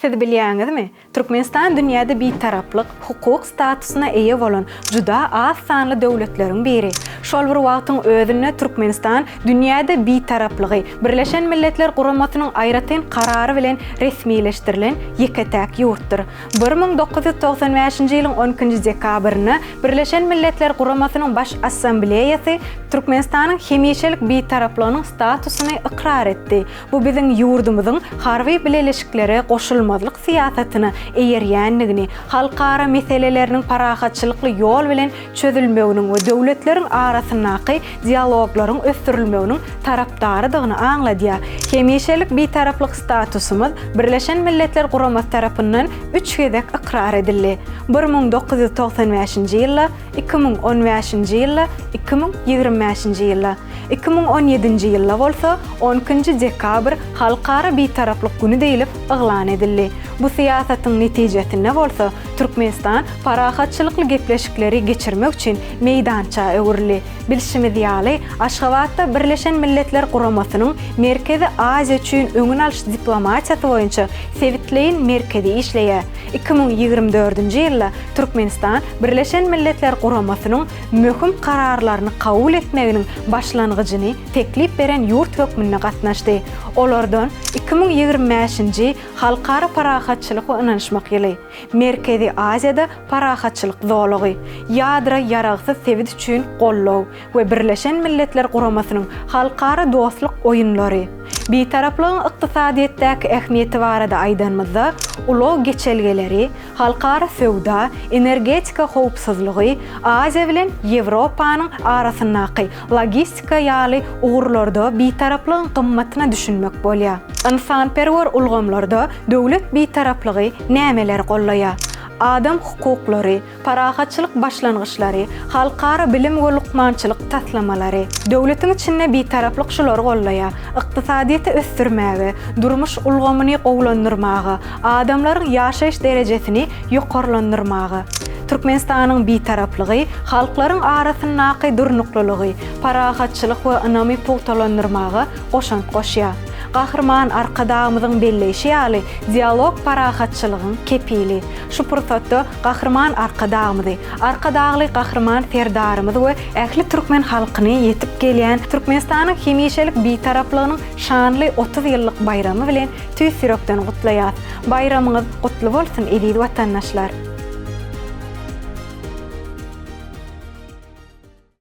Siz bilýäňizmi? Türkmenistan dünýäde bir taraplyk hukuk statusuna eýe bolan juda az sanly döwletleriň biri. Şol bir wagtyň özünde Türkmenistan dünýäde bir taraplygy Birleşen Milletler Guramasynyň aýratyn karary bilen resmileşdirilen ýeketäk ýurtdyr. 1995-nji ýylyň 12-nji dekabryna Birleşen Milletler Guramasynyň baş assambleýasy Türkmenistanyň hemişelik bir taraplygynyň statusyny ikrar etdi. Bu biziň ýurdumyzyň harby bileşikleri goşulmazlyk siýasatyny eýerýänligini, halkara meseleleriniň parahatçylykly ýol bilen çözülmeginiň we döwletleriň arasyndaky dialoglaryň ösdürilmeginiň tarapdarydygyny aňladýar. Hemişelik bir taraplyk statusymyz Birleşen Milletler Guramasy tarapyndan 3 gezek ikrar edildi. 1995-nji ýylda, 2015-nji ýylda, 2025-nji ýylda. 2017-nji ýylda bolsa 12-nji dekabr halkara bir taraplyk güni diýilip yglan edildi. Bu siýasatyň netijesinde bolsa Türkmenistan parahatçylykly gepleşikleri geçirmek üçin meýdança öwürli. Bilşimiz ýaly Aşgabatda Birleşen Milletler Guramasynyň Merkezi Aziýa üçin öňüň alyş diplomatiýasy boýunça Sewitleýin merkezi işleýär. 2024-nji ýylda Türkmenistan Birleşen Milletler Guramasynyň möhüm kararlaryny kabul etmeginiň başlangyjyny teklip beren ýurt hökmünde gatnaşdy. Olardan 2025-nji halkara parahatçylyk we ynanşmak ýyly. Merkezi Aziýada parahatçylyk zolagy, ýadra ýaragsyz sewit üçin gollaw we Birleşen Milletler Guramasynyň halkara dostluk oýunlary. Bir taraplyň ykdysadyýetdäki ähmiýeti barada aýdanmazda ulaw geçelgeleri, halkara sowda, energetika howpsuzlygy, Aziýa bilen Ýewropanyň arasyndaky logistika ýaly ugurlarda bir taraplyň gymmatyna düşünmek bolýar. Insanperwer ulgamlarda döwlet bir taraplygy nämeler gollaýar? Adam hukuklary, parahatçylyk başlangyçlary, halkara bilim we lukmançylyk taslamalary, döwletiň içinde bir taraplyk şolary gollaýar. Ykdysadyýety ösdürmäge, durmuş ulgamyny gowlandyrmagy, adamlaryň ýaşaýyş derejesini ýokarlandyrmagy. Türkmenistanyň bir taraplygy, halklaryň arasyndaky durnuklylygy, parahatçylyk we ynamy pugtalandyrmagy goşan goşýar. Gahrman arkadağımızın belleşi ýaly dialog parahatçylygyň kepili. Şu pursatda gahrman arkadağly gahrman ferdarymyz we ähli türkmen halkyny ýetip gelýän Türkmenistanyň hemişelik bir taraplygynyň şanly 30 ýyllyk bayramy bilen tüýsürekden gutlaýar. Bayramyňyz gutly bolsun, edil watandaşlar.